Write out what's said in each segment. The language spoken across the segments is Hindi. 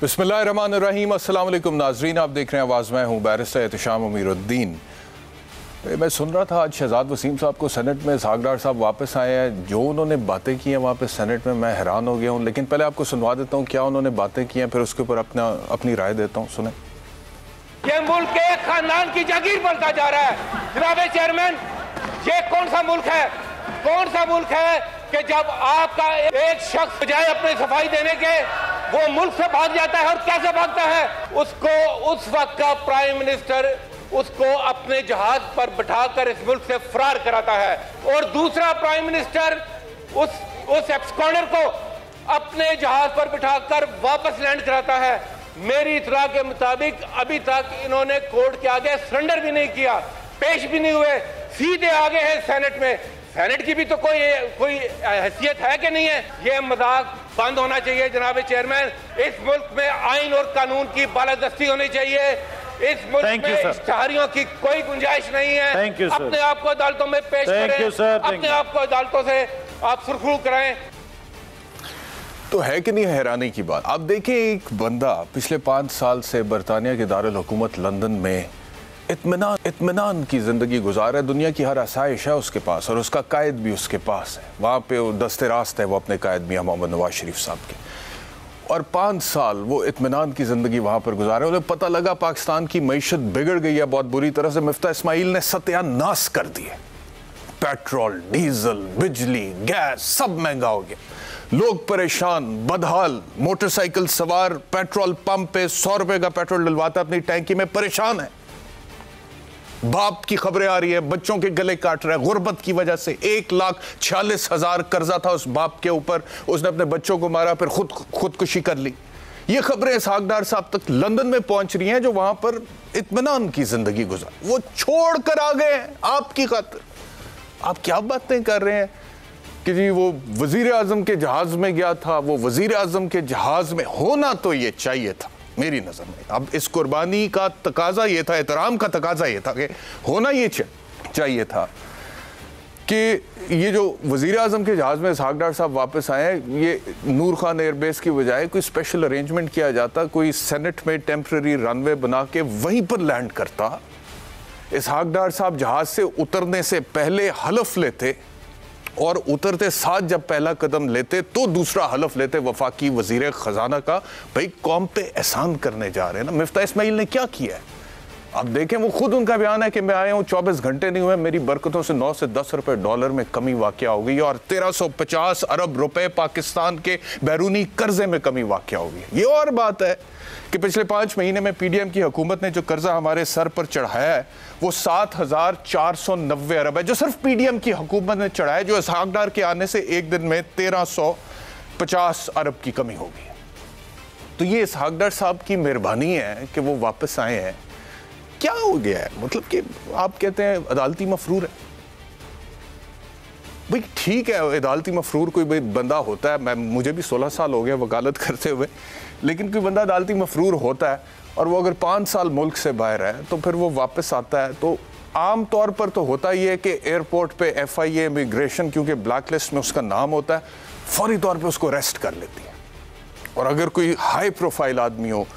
बिस्मिल्लाहिर्रहमानिर्रहीम। अस्सलाम वालेकुम नाजरीन, आप देख रहे हैं आवाज़। मैं हूँ बैरिस्टर एहतिशाम अमीरुद्दीन। मैं सुन रहा था आज शहजाद वसीम साहब को सेनेट में इसहाक डार साहब वापस आए हैं। जो उन्होंने बातें की हैं वहाँ पे सेनेट में, मैं हैरान हो गया हूँ। लेकिन पहले आपको सुनवा देता हूँ क्या उन्होंने बातें की हैं, फिर उसके ऊपर अपनी राय देता हूँ। सुने। ये मुल्क के खानदान की जागीर बनता जा रहा है जनाब चेयरमैन। ये कौन सा मुल्क है, कौन सा मुल्क है कि जब आपका एक शख्स बजाय अपने सफाई देने के वो मुल्क से भाग जाता है। और कैसे भागता है, उसको उस वक्त का प्राइम मिनिस्टर उसको अपने जहाज पर बिठाकर इस मुल्क से फरार कराता है, और दूसरा प्राइम मिनिस्टर उस एब्सकॉन्डर को अपने जहाज पर बिठाकर वापस लैंड कराता है। मेरी इतला के मुताबिक अभी तक इन्होंने कोर्ट के आगे सरेंडर भी नहीं किया, पेश भी नहीं हुए, सीधे आगे हैं सेनेट में। सेनेट की भी तो कोई हैसियत है कि नहीं है। ये मजाक बंद होना चाहिए जनाब चेयरमैन। इस मुल्क में आइन और कानून की बालादस्ती होनी चाहिए। इस मुल्क में इश्तिहारियों की कोई गुंजाइश नहीं है। अपने आप को अदालतों में पेश करें, अपने आप को अदालतों से आप सुरखरू कराएं। तो है कि नहीं हैरानी की बात। आप देखें, एक बंदा पिछले 5 साल से बरतानिया के दारुल हुकूमत लंदन में इत्मीनान की ज़िंदगी गुजार है। दुनिया की हर आसाइश है उसके पास, और उसका कायद भी उसके पास है। वहाँ पे वो दस्ते रास्त है वो अपने कायद मियां मोहम्मद नवाज शरीफ साहब के, और 5 साल वो इत्मीनान की ज़िंदगी वहाँ पर गुजारे। उन्हें पता लगा पाकिस्तान की मईशत बिगड़ गई है बहुत बुरी तरह से। मिफ्ता इस्माइल ने सत्यानाश कर दिए। पेट्रोल, डीजल, बिजली, गैस सब महंगा हो गया। लोग परेशान, बदहाल। मोटरसाइकिल सवार पेट्रोल पंप पे 100 रुपए का पेट्रोल डलवाता अपनी टैंकी में, परेशान है। बाप की खबरें आ रही है, बच्चों के गले काट रहा है गुर्बत की वजह से। 1,46,000 कर्जा था उस बाप के ऊपर, उसने अपने बच्चों को मारा, फिर खुदकुशी कर ली। ये खबरें इसहाक डार साहब तक लंदन में पहुंच रही हैं, जो वहां पर इत्मीनान की जिंदगी गुजार, वो छोड़ कर आ गए हैं आपकी खातिर। आप क्या बातें कर रहे हैं कि जी वो वजीर आजम के जहाज में गया था। वो वजीर आजम के जहाज में होना तो ये चाहिए था मेरी नज़र में। अब इस कुर्बानी का तकाजा ये था, एहतराम का तकाजा ये था कि होना ये चाहिए था कि ये जो वज़ीर आज़म के जहाज़ में इसहाक डार साहब वापस आए, ये नूर खान एयरबेस की बजाय कोई स्पेशल अरेंजमेंट किया जाता, कोई सेनेट में टेम्पररी रनवे बना के वहीं पर लैंड करता। इसहाक डार साहब जहाज़ से उतरने से पहले हलफ लेते, और उतरते साथ जब पहला कदम लेते तो दूसरा हलफ लेते वफाकी वजीर खजाना का। भाई कौम पे एहसान करने जा रहे हैं ना। मिफ्ता इस्माइल ने क्या किया है अब देखें। वो खुद उनका बयान है कि मैं आया हूँ 24 घंटे नहीं हुए, मेरी बरकतों से 9 से 10 रुपए डॉलर में कमी वाक़या हो गई, और 1350 अरब रुपए पाकिस्तान के बैरूनी कर्जे में कमी वाक़या हो गई। ये और बात है कि पिछले 5 महीने में पीडीएम की हुकूमत ने जो कर्जा हमारे सर पर चढ़ाया है वो 7,490 अरब है, जो सिर्फ पीडीएम की हुकूमत ने चढ़ाया, जो इसहाक डार के आने से एक दिन में 1350 अरब की कमी हो गई। तो ये इसहाक डार साहब की मेहरबानी है कि वो वापस आए हैं। क्या हो गया है, मतलब कि आप कहते हैं अदालती मफरूर है। भाई ठीक है, अदालती मफरूर कोई बंदा होता है, मुझे भी 16 साल हो गए वकालत करते हुए, लेकिन कोई बंदा अदालती मफरूर होता है और वो अगर 5 साल मुल्क से बाहर है तो फिर वो वापस आता है, तो आम तौर पर तो होता ही है कि एयरपोर्ट पे FIA इमिग्रेशन, क्योंकि ब्लैक लिस्ट में उसका नाम होता है, फौरी तौर पे उसको अरेस्ट कर लेती है। और अगर कोई हाई प्रोफाइल आदमी हो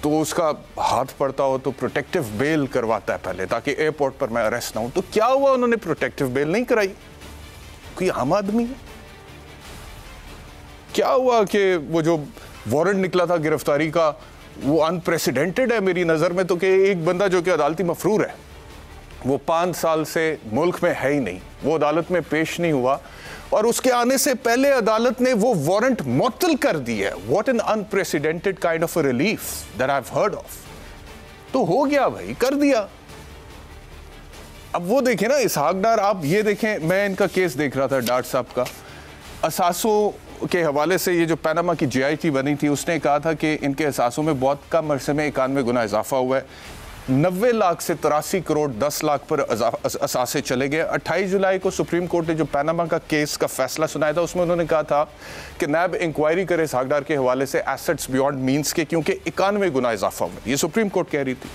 तो उसका हाथ पड़ता हो तो प्रोटेक्टिव बेल करवाता है पहले, ताकि एयरपोर्ट पर मैं अरेस्ट ना हूं। तो क्या हुआ, उन्होंने प्रोटेक्टिव बेल नहीं कराई। कोई आम आदमी है। क्या हुआ कि वो जो वारंट निकला था गिरफ्तारी का वो अनप्रेसिडेंटेड है मेरी नज़र में। तो कि एक बंदा जो कि अदालती मफरूर है, वो 5 साल से मुल्क में है ही नहीं, वो अदालत में पेश नहीं हुआ, और उसके आने से पहले अदालत ने वो वारंट मुअत्तल कर दी है। What an unprecedented kind of a relief that I have heard of. तो हो गया भाई, कर दिया। अब वो देखें ना इसहाक डार, आप ये देखें, मैं इनका केस देख रहा था डार साहब का, असासों के हवाले से। ये जो पनामा की JIT बनी थी, उसने कहा था कि इनके असासों में बहुत कम अरसे में 91 गुना इजाफा हुआ है। 90 लाख से 83 करोड़ 10 लाख पर असासे चले गए। 28 जुलाई को सुप्रीम कोर्ट ने जो पनामा का केस का फैसला सुनाया था, उसमें उन्होंने कहा था कि नैब इंक्वायरी करे इसहाक डार के हवाले से एसेट्स बियॉन्ड मीन्स के, क्योंकि 91 गुना इजाफा हुआ। ये सुप्रीम कोर्ट कह रही थी।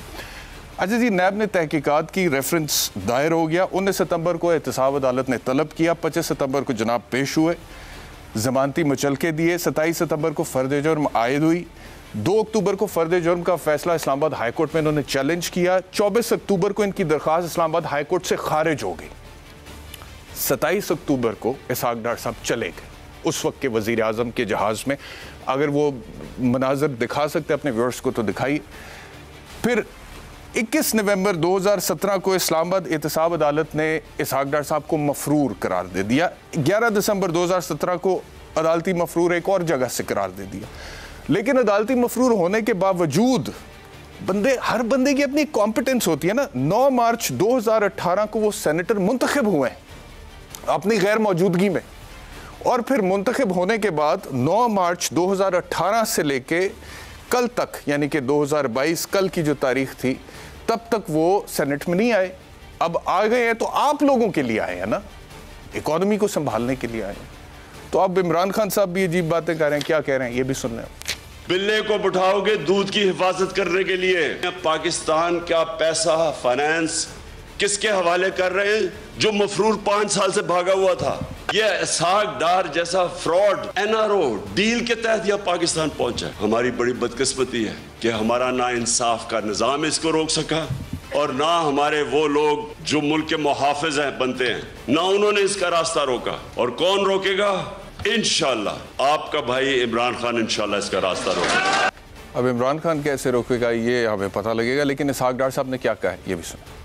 अच्छा जी, नैब ने तहकीकात की, रेफरेंस दायर हो गया। 19 सितंबर को एहतसाब अदालत ने तलब किया। 25 सितंबर को जनाब पेश हुए, जमानती मुचलके दिए। 27 सितंबर को फर्द जुर्म आयद हुई। 2 अक्टूबर को फर्द जुर्म का फैसला इस्लामाबाद हाई कोर्ट में इन्होंने चैलेंज किया। 24 अक्टूबर को इनकी दरख्वास्त इस्लामाबाद हाई कोर्ट से खारिज हो गई। 27 अक्टूबर को इसहाक डार साहब चले गए, उस वक्त के वजीर आजम के जहाज में। अगर वो मनाजर दिखा सकते अपने व्यूअर्स को तो दिखाइए। फिर 21 नवंबर 2017 को इस्लामाबाद एहतसाब अदालत ने इसहाक डार साहब को मफरूर करार दे दिया। 11 दिसंबर 2017 को अदालती मफरूर एक और जगह से करार दे दिया। लेकिन अदालती मफरूर होने के बावजूद हर बंदे की अपनी कॉम्पिटेंस होती है ना। 9 मार्च 2018 को वो सेनेटर मुंतखब हुए अपनी गैर मौजूदगी में, और फिर मुंतखब होने के बाद 9 मार्च 2018 से लेके कल तक, यानी कि 2022 कल की जो तारीख थी, तब तक वो सेनेट में नहीं आए। अब आ गए हैं तो आप लोगों के लिए आए हैं ना, इकोनॉमी को संभालने के लिए आए हैं। तो अब इमरान खान साहब भी अजीब बातें कर रहे हैं, क्या कह रहे हैं ये भी सुन रहे हैं। बिल्ले को बिठाओगे दूध की हिफाजत करने के लिए। पाकिस्तान का पैसा फाइनेंस किसके हवाले कर रहे हैं? जो मफरूर 5 साल से भागा हुआ था। ये इसहाक डार जैसा फ्रॉड एनआरओ डील के तहत यह पाकिस्तान पहुंचा। हमारी बड़ी बदकिस्मती है कि हमारा ना इंसाफ का निजाम इसको रोक सका, और ना हमारे वो लोग जो मुल्क के मुहाफिज हैं बनते हैं, ना उन्होंने इसका रास्ता रोका। और कौन रोकेगा? इंशाअल्लाह आपका भाई इमरान खान इंशाअल्लाह इसका रास्ता रोकेगा। अब इमरान खान कैसे रोकेगा ये हमें पता लगेगा, लेकिन इसहाक डार साहब ने क्या कहा है ये भी सुनो।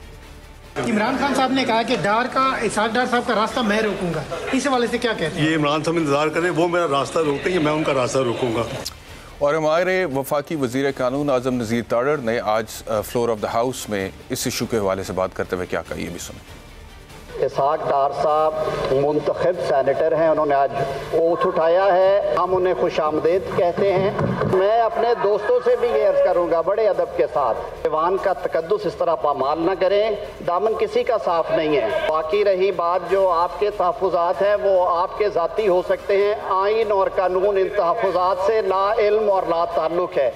इमरान खान साहब ने कहा कि इसहाक डार साहब का रास्ता मैं रोकूंगा, इस हवाले से क्या कहते हैं? ये इमरान साहब इंतजार करें, वो मेरा रास्ता रोकते हैं, मैं उनका रास्ता रोकूंगा। और हमारे वफाकी वजीर कानून आजम नज़ीर तारड़ ने आज फ्लोर ऑफ द हाउस में इस इशू के हवाले से बात करते हुए क्या कहा ये भी सुनो। इसहाक डार साहब मुंतखब सेनेटर हैं, उन्होंने आज ओथ उठाया है, हम उन्हें खुश आमदीद कहते हैं। मैं अपने दोस्तों से भी ये अर्ज करूँगा बड़े अदब के साथ, ईवान का तकद्दुस इस तरह पामाल न करें, दामन किसी का साफ नहीं है। बाकी रही बात, जो आपके तहफ़्फ़ुज़ात हैं वो आपके ज़ाती हो सकते हैं, आइन और कानून इन तहफ़्फ़ुज़ात से ला इल्म और ला ताल्लुक़ है।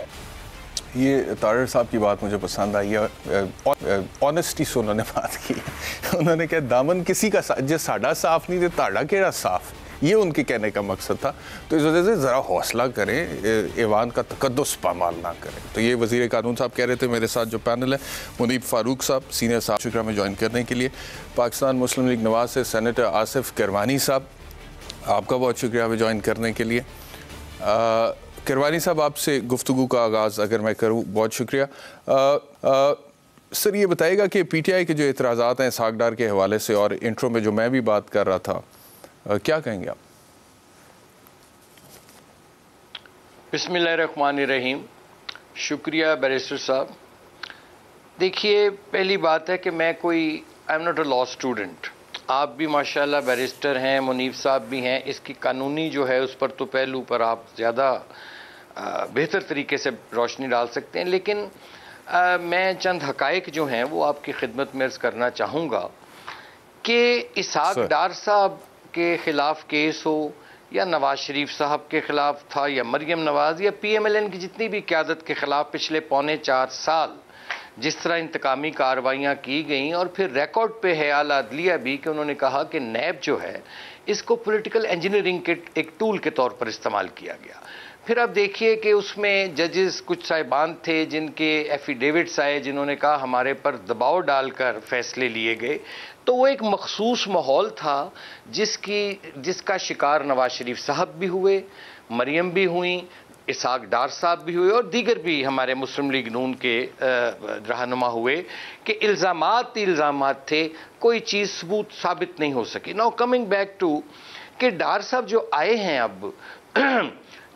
ये तारड़ साहब की बात मुझे पसंद आई है, ऑनेस्टी से उन्होंने बात की। उन्होंने कहा दामन किसी का जो साड़ा साफ नहीं, जो ताड़ा केड़ा साफ, ये उनके कहने का मकसद था। तो इस वजह से ज़रा हौसला करें, ईवान का तकद्दुस पामाल ना करें। तो ये वज़ीर कानून साहब कह रहे थे। मेरे साथ जो पैनल है, मुनीब फारूक साहब सीनियर साहब शुक्रिया में ज्वाइन करने के लिए, पाकिस्तान मुस्लिम लीग नवाज से सेनेटर आसिफ किरवानी साहब, आपका बहुत शुक्रिया हमें ज्वाइन करने के लिए। किरवानी साहब आपसे गुफ्तगू का आगाज़ अगर मैं करूँ, बहुत शुक्रिया। सर ये बताइएगा कि पीटीआई के जो एतराज़ात हैं इसहाक डार के हवाले से, और इंट्रो में जो मैं भी बात कर रहा था, क्या कहेंगे आप? बिस्मिल्लाहिर्रहमानिर्रहीम। शुक्रिया बैरिस्टर साहब। देखिए, पहली बात है कि मैं I am not a law student. आप भी माशाल्लाह बैरिस्टर हैं, मुनीब साहब भी हैं। इसकी कानूनी जो है उस पर तो पहलू पर आप ज़्यादा बेहतर तरीके से रोशनी डाल सकते हैं, लेकिन मैं चंद हक़ाइक़ जो हैं वो आपकी खिदमत में अर्ज़ करना चाहूँगा कि इसहाक डार साहब के ख़िलाफ़ केस हो, या नवाज़ शरीफ साहब के ख़िलाफ़ था, या मरियम नवाज़, या PMLN की जितनी भी क़यादत के ख़िलाफ़ पिछले 3.25 साल जिस तरह इंतकामी कार्रवाइयाँ की गई, और फिर रिकॉर्ड पे है आला अदलिया भी कि उन्होंने कहा कि नैब जो है इसको पॉलिटिकल इंजीनियरिंग के एक टूल के तौर पर इस्तेमाल किया गया। फिर अब देखिए कि उसमें जजेस कुछ साहिबान थे जिनके एफिडेविट्स आए, जिन्होंने कहा हमारे पर दबाव डालकर फैसले लिए गए। तो वो एक मखसूस माहौल था जिसका शिकार नवाज शरीफ साहब भी हुए, मरियम भी हुई, इसहाक डार साहब भी हुए, और दीगर भी हमारे मुस्लिम लीग नून के रहनुमा हुए कि इल्ज़ामात थे, कोई चीज़ सबूत साबित नहीं हो सकी। नाउ कमिंग बैक टू कि डार साहब जो आए हैं अब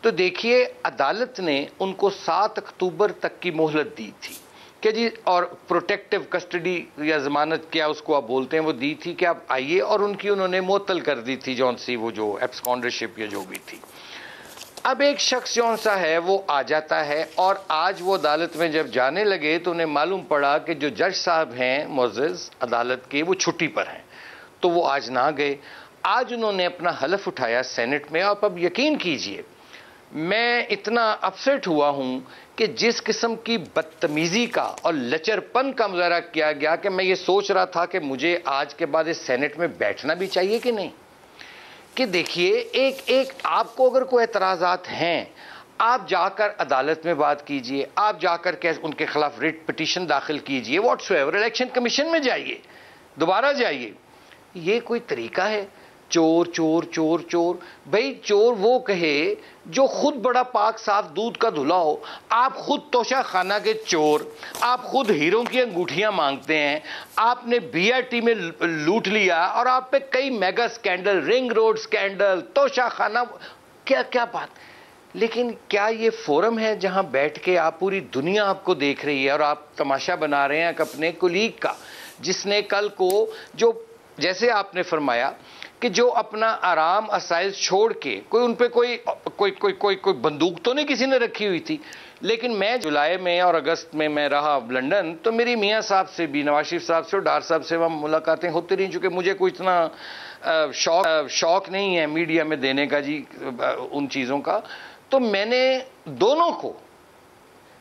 तो देखिए, अदालत ने उनको 7 अक्टूबर तक की मोहलत दी थी कि जी, और प्रोटेक्टिव कस्टडी या ज़मानत क्या उसको आप बोलते हैं, वो दी थी कि आप आइए, और उन्होंने मुअत्तल कर दी थी जौन सी वो जो एब्सकॉन्डरशिप या जो भी थी। अब एक शख्स जौन सा है वो आ जाता है, और आज वो अदालत में जब जाने लगे तो उन्हें मालूम पड़ा कि जो जज साहब हैं मुअज़्ज़ज़ अदालत के, वो छुट्टी पर हैं, तो वो आज ना गए। आज उन्होंने अपना हलफ उठाया सेनेट में। आप अब यकीन कीजिए, मैं इतना अपसेट हुआ हूं कि जिस किस्म की बदतमीजी का और लचरपन का मुजाहरा किया गया कि मैं ये सोच रहा था कि मुझे आज के बाद इस सेनेट में बैठना भी चाहिए कि नहीं। कि देखिए, एक आपको अगर कोई एतराज़ात हैं, आप जाकर अदालत में बात कीजिए, आप जाकर के उनके खिलाफ रिट पिटीशन दाखिल कीजिए, व्हाट्सएवर, इलेक्शन कमीशन में जाइए, दोबारा जाइए। ये कोई तरीका है? चोर चोर चोर चोर, भाई चोर वो कहे जो खुद बड़ा पाक साफ दूध का धुला हो। आप खुद तोशा खाना के चोर, आप खुद हीरों की अंगूठियां मांगते हैं, आपने बीआरटी में लूट लिया और आप पे कई mega scandal, ring road scandal, Toshakhana, क्या क्या बात। लेकिन क्या ये फोरम है जहां बैठ के आप, पूरी दुनिया आपको देख रही है और आप तमाशा बना रहे हैं अपने कुलीग का, जिसने कल को, जो जैसे आपने फरमाया कि जो अपना आराम आसाइश छोड़ के, कोई उन पे कोई कोई कोई कोई कोई बंदूक तो नहीं किसी ने रखी हुई थी। लेकिन मैं जुलाई में और अगस्त में मैं रहा लंदन, तो मेरी मियाँ साहब से भी, नवाज शरीफ साहब से और डार साहब से वहाँ मुलाकातें होती रही, चूँकि मुझे कोई इतना शौक नहीं है मीडिया में देने का जी उन चीज़ों का। तो मैंने दोनों को,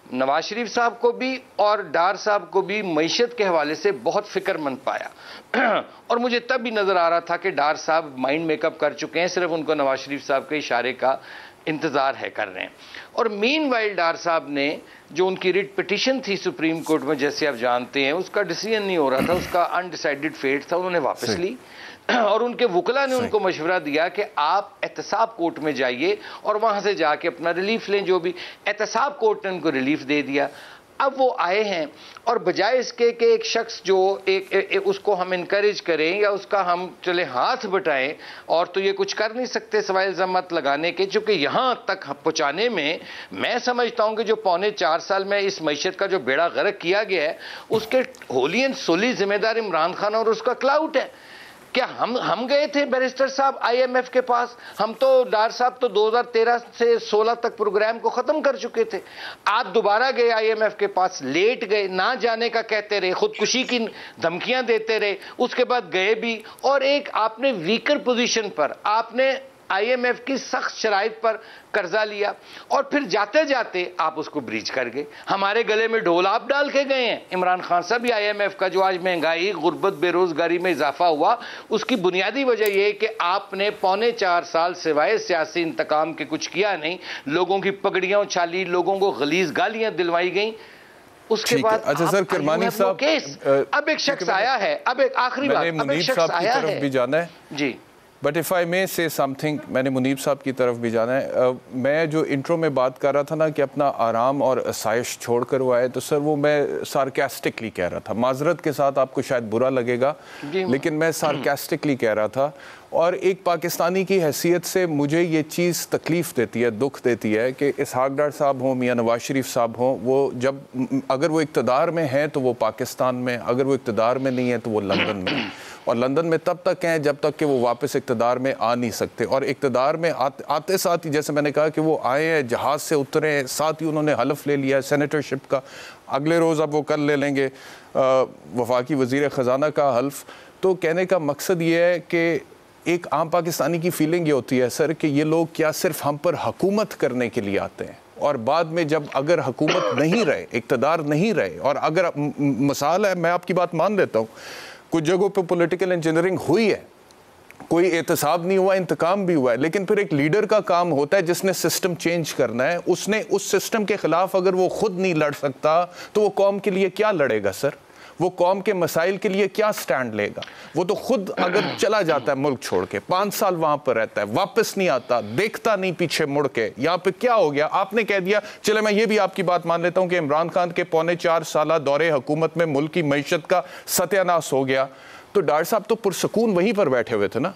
नवाज शरीफ साहब को भी और डार साहब को भी, मईशत के हवाले से बहुत फिक्रमंद पाया। और मुझे तब भी नजर आ रहा था कि डार साहब माइंड मेकअप कर चुके हैं, सिर्फ उनको नवाज शरीफ साहब के इशारे का इंतजार है कर रहे हैं। और मीनवाइल डार साहब ने, जो उनकी रिट पिटीशन थी सुप्रीम कोर्ट में, जैसे आप जानते हैं, उसका डिसीजन नहीं हो रहा था, उसका अनडिसाइडेड फेट था, उन्होंने वापस ली। और उनके वकला ने उनको मशवरा दिया कि आप एहतसाब कोर्ट में जाइए और वहां से जाके अपना रिलीफ लें, जो भी। एहतसाब कोर्ट ने उनको रिलीफ दे दिया। अब वो आए हैं और बजाय इसके कि एक शख्स जो उसको हम इनकरेज करें या उसका हम चले हाथ बटाएं, और तो ये कुछ कर नहीं सकते सवाल जमात लगाने के, चूंकि यहां तक पहुंचाने में मैं समझता हूं कि जो 4.25 साल में इस मईशत का जो बेड़ा गर्क किया गया है, उसके होली एंड सोली जिम्मेदार इमरान खान और उसका क्लाउट है। क्या हम गए थे बैरिस्टर साहब आईएमएफ के पास? हम तो, डार साहब तो 2013 से 16 तक प्रोग्राम को खत्म कर चुके थे। आप दोबारा गए आईएमएफ के पास, लेट गए, ना जाने का कहते रहे, खुदकुशी की धमकियां देते रहे, उसके बाद गए भी, और एक आपने वीकर पोजीशन पर, आपने आईएमएफ की सख्त शराइत पर कर्जा लिया और फिर जाते जाते आप उसको ब्रीच कर गए। हमारे गले में ढोल आप डाल के गए हैं। इमरान खान साहब भी आईएमएफ का जो आज महंगाई, गुर्बत, बेरोजगारी में इजाफा हुआ, उसकी बुनियादी वजह यह कि आपने 4.25 साल सिवाय सियासी इंतकाम के कुछ किया नहीं। लोगों की पगड़ियां उछाली, लोगों को गलीज गालियां दिलवाई गई। उसके बाद अच्छा सर, किरमानी साहब, अब एक शख्स आया है, अब एक आखिरी बात, अब एक शख्स आया है भी जाना है जी। बट इफ़ आई मे से समथिंग, मैंने मुनीब साहब की तरफ भी जाना है। मैं जो इंट्रो में बात कर रहा था ना कि अपना आराम और आसाइश छोड़ कर वो आए, तो सर वो मैं सार्केस्टिकली कह रहा था। माजरत के साथ आपको शायद बुरा लगेगा, लेकिन मैं सार्केस्टिकली कह रहा था। और एक पाकिस्तानी की हैसियत से मुझे ये चीज़ तकलीफ़ देती है, दुख देती है कि इसहाक डार साहब हों, मियाँ नवाज शरीफ साहब हों, वो जब, अगर वो इक़्तिदार में हैं तो वो पाकिस्तान में, अगर वो इक़्तिदार में नहीं है तो वो लंदन में। और लंदन में तब तक हैं जब तक कि वो वापस इक़्तिदार में आ नहीं सकते। और इक़्तिदार में आते साथ ही, जैसे मैंने कहा कि वो आए हैं, जहाज़ से उतरे हैं, साथ ही उन्होंने हलफ ले लिया है सेनेटरशिप का। अगले रोज़ अब वो कल ले लेंगे वफाकी वज़ीर ख़जाना का हल्फ। तो कहने का मकसद ये है कि एक आम पाकिस्तानी की फीलिंग ये होती है सर कि ये लोग क्या सिर्फ हम पर हुकूमत करने के लिए आते हैं, और बाद में जब अगर हुकूमत नहीं रहे, इक़्तिदार नहीं रहे, और अगर मिसाल है, मैं आपकी बात मान लेता हूँ, कुछ जगहों पे पॉलिटिकल इंजीनियरिंग हुई है, कोई एहतसाब नहीं हुआ, इंतकाम भी हुआ है, लेकिन फिर एक लीडर का काम होता है जिसने सिस्टम चेंज करना है। उसने उस सिस्टम के खिलाफ अगर वो खुद नहीं लड़ सकता तो वो कौम के लिए क्या लड़ेगा सर? वो कौम के मसाइल के लिए क्या स्टैंड लेगा? वो तो खुद अगर चला जाता है मुल्क छोड़ के, 5 साल वहां पर रहता है, वापस नहीं आता, देखता नहीं पीछे मुड़ के। यहाँ पे क्या हो गया? आपने कह दिया, चले मैं ये भी आपकी बात मान लेता हूं कि इमरान खान के 4.25 साल दौरे हुकूमत में मुल्क की मईशत का सत्यानाश हो गया, तो डार साहब तो पुरसकून वहीं पर बैठे हुए थे ना,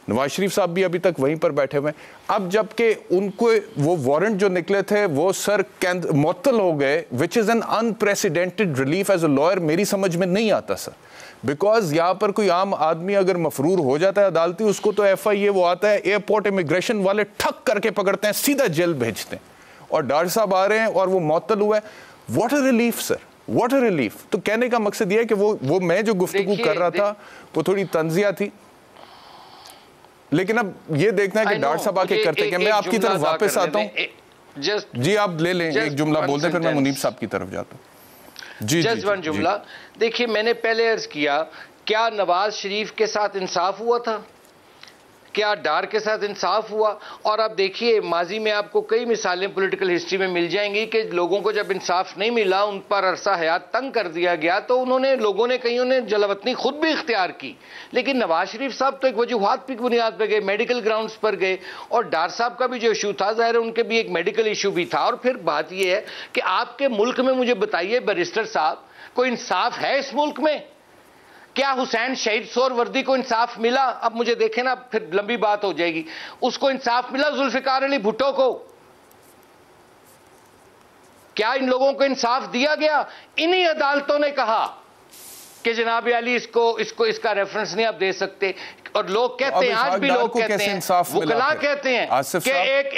नवाज शरीफ साहब भी अभी तक वहीं पर बैठे हुए हैं। अब जबकि उनको वो वारंट जो निकले थे वो सर मुअत्तल हो गए, which is an unprecedented relief as a lawyer, मेरी समझ में नहीं आता सर। बिकॉज यहाँ पर कोई आम आदमी अगर मफरूर हो जाता है अदालती, उसको तो FIA वो आता है, एयरपोर्ट इमिग्रेशन वाले ठक करके पकड़ते हैं, सीधा जेल भेजते हैं। और डार साहब आ रहे हैं और वो मुअत्तल हुआ है। What a relief sir, what a relief. तो कहने का मकसद ये है कि वो मैं जो गुफ्तगू कर रहा था वो थोड़ी तंजिया थी, लेकिन अब ये देखना है कि डार साहब आके करते क्या। मैं आपकी तरफ वापस आता हूँ जी, आप ले लें, एक जुमला बोलते हैं, फिर मैं मुनीब साहब की तरफ जाता हूँ जी। जस्ट वन जुमला। देखिए, मैंने पहले अर्ज किया, क्या नवाज शरीफ के साथ इंसाफ हुआ था? क्या डार के साथ इंसाफ हुआ? और आप देखिए माजी में आपको कई मिसालें पॉलिटिकल हिस्ट्री में मिल जाएंगी कि लोगों को जब इंसाफ नहीं मिला, उन पर अरसा हयात तंग कर दिया गया, तो लोगों ने कईयों ने जलावतनी खुद भी इख्तियार की। लेकिन नवाज शरीफ साहब तो एक वजूहात की बुनियाद पर गए, मेडिकल ग्राउंड्स पर गए, और डार साहब का भी जो इशू था जाहिर है उनके भी एक मेडिकल इशू भी था। और फिर बात यह है कि आपके मुल्क में, मुझे बताइए बैरिस्टर साहब, कोई इंसाफ है इस मुल्क में? क्या हुसैन शहीद सोहरवर्दी को इंसाफ मिला? अब मुझे देखें ना, फिर लंबी बात हो जाएगी। उसको इंसाफ मिला? जुल्फिकार अली भुट्टो को क्या इन लोगों को इंसाफ दिया गया? इन्हीं अदालतों ने कहा कि जनाब अली इसका रेफरेंस नहीं आप दे सकते। और लोग कहते हैं, आज भी लोग कहते हैं, वकला कहते हैं कि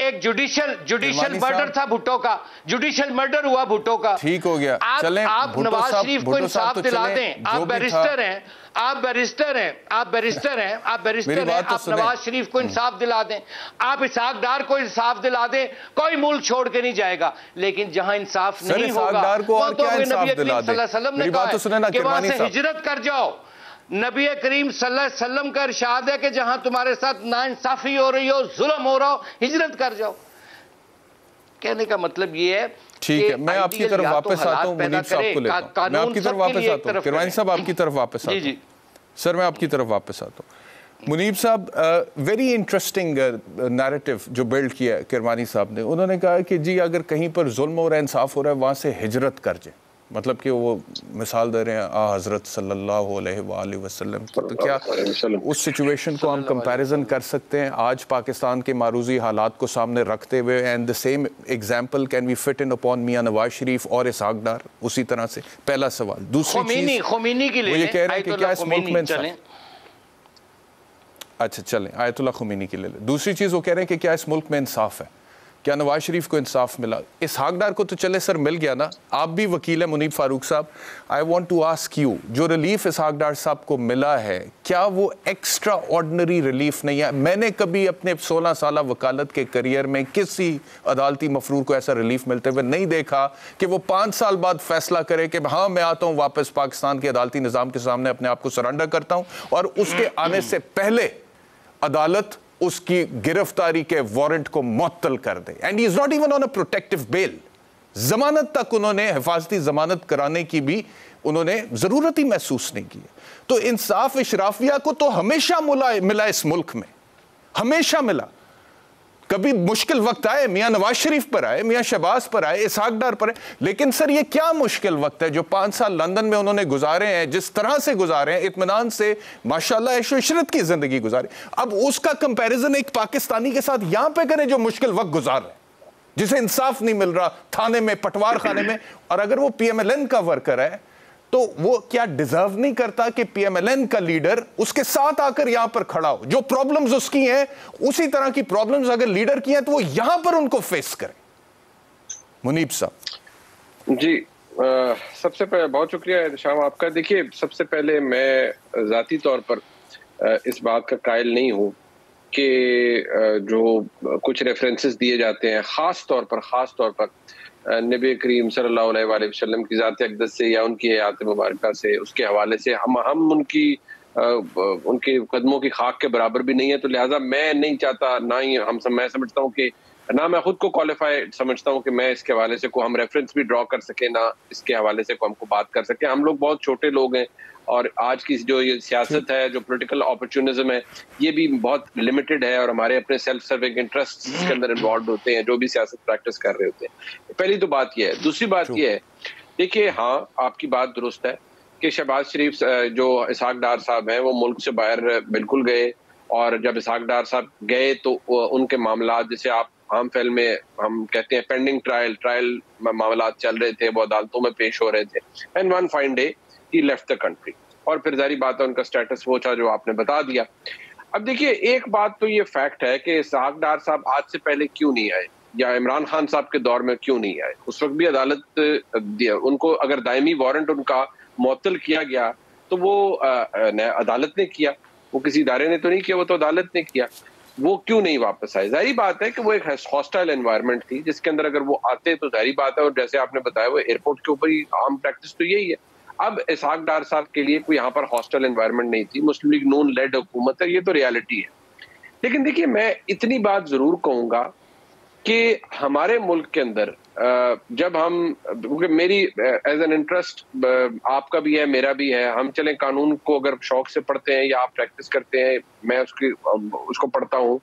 एक जुडिशियल मर्डर था भुट्टो का, जुडिशियल मर्डर हुआ भुट्टो का। ठीक हो गया, आप नवाज शरीफ को इंसाफ दिला दें। आप बैरिस्टर हैं, आप नवाज शरीफ को इंसाफ दिला दें, आप इसहाक डार को इंसाफ दिला दें, कोई मुल्क छोड़ के नहीं जाएगा। लेकिन जहां इंसाफ नहीं होगा, वो तो नबी करीम सल्लल्लाहु अलैहि वसल्लम ने कहा कि वहां से हिजरत कर जाओ। नबी करीम सल्लल्लाहु अलैहि वसल्लम का इरशाद है कि जहां तुम्हारे साथ नाइंसाफी हो रही हो, जुल्म हो रहा हो, हिजरत कर जाओ। कहने का मतलब ये है, ठीक है, मैं आपकी तरफ वापस आता हूं, मुनीब साहब को लेता हूं, मैं आपकी तरफ वापस आता हूं, किरमानी साहब आपकी तरफ वापस आता हूं। सर मैं आपकी तरफ वापस आता हूं। मुनीब साहब, वेरी इंटरेस्टिंग नैरेटिव जो बिल्ड किया है किरमानी साहब ने। उन्होंने कहा कि जी अगर कहीं पर जुल्म हो रहा है, इंसाफ हो रहा है, वहां से हिजरत कर जाए। मतलब कि वो मिसाल दे रहे हैं हजरत सल्लल्लाहु अलैहि वसल्लम की। तो क्या उस सिचुएशन को हम कंपैरिजन कर सकते हैं आज पाकिस्तान के मारूजी हालात को सामने रखते हुए? And the same example can we fit in upon Mian Nawaz Sharif और इसहाक डार उसी तरह से? पहला सवाल। दूसरी चीज, वो ये कह रहे हैं कि क्या इस मुल्क में अच्छा चलें आयतुल्लाह खुमैनी की ले लें। दूसरी चीज वो कह रहे हैं कि क्या इस मुल्क में इंसाफ है? क्या नवाज शरीफ को इंसाफ मिला? इसहाक डार को तो चले सर मिल गया ना, आप भी वकील हैं मुनीब फारूक साहब। I want to ask you, जो रिलीफ इसहाक डार साहब को मिला है, क्या वो एक्स्ट्रा ऑर्डिनरी रिलीफ नहीं है? मैंने कभी अपने 16 साल वकालत के करियर में किसी अदालती मफरूर को ऐसा रिलीफ मिलते हुए नहीं देखा कि वो 5 साल बाद फैसला करे कि हाँ मैं आता हूँ वापस पाकिस्तान के अदालती निज़ाम के सामने, अपने आप को सरेंडर करता हूँ, और उसके आने से पहले अदालत उसकी गिरफ्तारी के वारंट को मुअत्तल कर दे। And he is not even on a protective bail. जमानत तक उन्होंने, हिफाजती जमानत कराने की भी उन्होंने जरूरत ही महसूस नहीं की। तो इंसाफ इशराफिया को तो हमेशा मिला इस मुल्क में, हमेशा मिला। कभी मुश्किल वक्त आए, मियां नवाज शरीफ पर आए, मियां शहबाज पर आए, इसहाक डार पर आए, लेकिन सर ये क्या मुश्किल वक्त है जो 5 साल लंदन में उन्होंने गुजारे हैं, जिस तरह से गुजारे हैं, इत्मीनान से माशाल्लाह ऐशो इशरत की जिंदगी गुजारी। अब उसका कंपैरिजन एक पाकिस्तानी के साथ यहां पे करें जो मुश्किल वक्त गुजार रहे, जिसे इंसाफ नहीं मिल रहा थाने में, पटवार खाने में, और अगर वो PMLN का वर्कर है तो वो क्या डिजर्व नहीं करता कि PMLN का लीडर उसके साथ आकर यहां पर खड़ा हो? जो प्रॉब्लम्स उसकी हैं उसी तरह की प्रॉब्लम्स अगर लीडर की हैं तो वो यहां पर उनको फेस करे। मुनीब साहब जी, सबसे पहले बहुत शुक्रिया शाम आपका। देखिए, सबसे पहले मैं जाती तौर पर इस बात का कायल नहीं हूं कि जो कुछ रेफरेंसेस दिए जाते हैं खास तौर पर नबी करीम सल्लल्लाहु अलैहि वसल्लम की ज़ात अक़दस से या उनकी हयात मुबारका से, उसके हवाले से हम उनके कदमों की खाक के बराबर भी नहीं है। तो लिहाजा मैं नहीं चाहता, ना ही मैं समझता हूँ कि ना मैं खुद को क्वालिफाइड समझता हूँ कि मैं इसके हवाले से को हम रेफरेंस भी ड्रॉ कर सके, ना इसके हवाले से को हमको बात कर सके। हम लोग बहुत छोटे लोग हैं, और आज की जो ये सियासत है, जो पॉलिटिकल अपॉर्चुनिज्म है, ये भी बहुत लिमिटेड है, और हमारे अपने सेल्फ सर्विंग इंटरेस्ट इसके अंदर इन्वॉल्व होते हैं जो भी सियासत प्रैक्टिस कर रहे होते हैं। पहली तो बात ये है। दूसरी बात ये है, देखिए हाँ आपकी बात दुरुस्त है कि शहबाज शरीफ जो इसहाक डार साहब हैं वो मुल्क से बाहर बिल्कुल गए, और जब इसहाक डार साहब गए तो उनके मामला, जैसे आप आम फैल में हम कहते हैं पेंडिंग ट्रायल मामला चल रहे थे, वो अदालतों में पेश हो रहे थे, and one fine day he left the country, और फिर जारी बात है उनका स्टेटस वो था जो आपने बता दिया। अब देखिए, एक बात तो ये फैक्ट है कि इसहाक डार साहब आज से पहले क्यों नहीं आए, या इमरान खान साहब के दौर में क्यों नहीं आए? उस वक्त भी अदालत उनको, अगर दायमी वारंट उनका मुअत्तल किया गया तो वो अदालत ने किया, वो किसी इदारे ने तो नहीं किया, वो तो अदालत ने किया। वो क्यों नहीं वापस आए? जाहिर बात है कि वो एक हॉस्टाइल एनवायरनमेंट थी जिसके अंदर अगर वो आते तो जाहिर बात है, और जैसे आपने बताया वो एयरपोर्ट के ऊपर ही आम प्रैक्टिस तो यही है। अब इसहाक डार साहब के लिए कोई यहाँ पर हॉस्टाइल एनवायरनमेंट नहीं थी, मुस्लिम लीग नून लेड हुकूमत है, ये तो रियलिटी है। लेकिन देखिए, मैं इतनी बात जरूर कहूंगा कि हमारे मुल्क के अंदर जब हम, क्योंकि मेरी एज एन इंटरेस्ट आपका भी है, मेरा भी है, हम चलें कानून को अगर शौक से पढ़ते हैं या आप प्रैक्टिस करते हैं, मैं उसको पढ़ता हूं,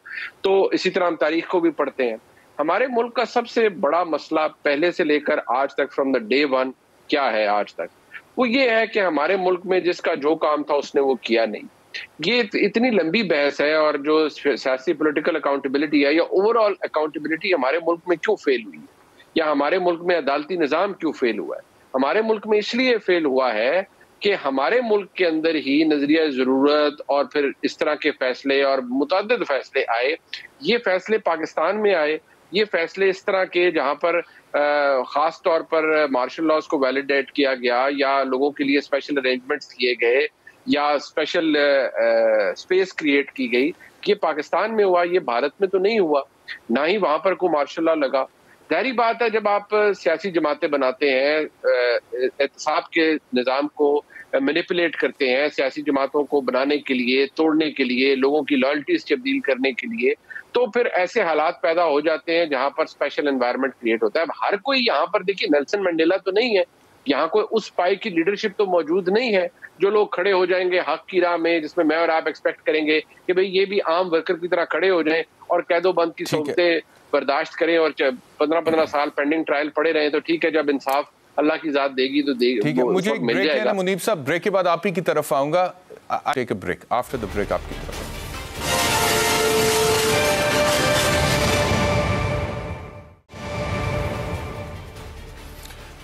तो इसी तरह हम तारीख को भी पढ़ते हैं। हमारे मुल्क का सबसे बड़ा मसला पहले से लेकर आज तक, फ्रॉम द डे वन, क्या है आज तक, वो ये है कि हमारे मुल्क में जिसका जो काम था उसने वो किया नहीं। ये इतनी लंबी बहस है, और जो सियासी पॉलिटिकल अकाउंटेबिलिटी है या ओवरऑल अकाउंटेबिलिटी हमारे मुल्क में क्यों फेल हुई है, या हमारे मुल्क में अदालती निजाम क्यों फेल हुआ है। हमारे मुल्क में इसलिए फेल हुआ है कि हमारे मुल्क के अंदर ही नजरिया जरूरत और फिर इस तरह के फैसले और मुतअद्दिद फैसले आए। ये फैसले पाकिस्तान में आए, ये फैसले इस तरह के जहां पर खास तौर पर मार्शल लॉज को वैलिडेट किया गया, या लोगों के लिए स्पेशल अरेंजमेंट्स किए गए, या स्पेशल स्पेस क्रिएट की गई। ये पाकिस्तान में हुआ, ये भारत में तो नहीं हुआ, ना ही वहां पर कोई मार्शल लॉ लगा। जाहिर बात है, जब आप सियासी जमातें बनाते हैं, एहतसाब के निज़ाम को मैनिपुलेट करते हैं, सियासी जमातों को बनाने के लिए, तोड़ने के लिए, लोगों की लॉयल्टीज तब्दील करने के लिए, तो फिर ऐसे हालात पैदा हो जाते हैं जहां पर स्पेशल एनवायरनमेंट क्रिएट होता है। अब हर कोई यहाँ पर, देखिए, नेल्सन मंडेला तो नहीं है, यहाँ कोई उस पाई की लीडरशिप तो मौजूद नहीं है जो लोग खड़े हो जाएंगे हक की राह में, जिसमें मैं और आप एक्सपेक्ट करेंगे कि भाई ये भी आम वर्कर की तरह खड़े हो जाएं और कैदोबंद की सोबतें बर्दाश्त करें और 15-15 साल पेंडिंग ट्रायल पड़े रहे। तो ठीक है, जब इंसाफ अल्लाह की जात देगी तो देगी। ठीक है, मुझे एक ब्रेक है ना मुनीब साहब, ब्रेक के बाद आप ही की तरफ आऊंगा। Take a break, after the break आपकी तरफ।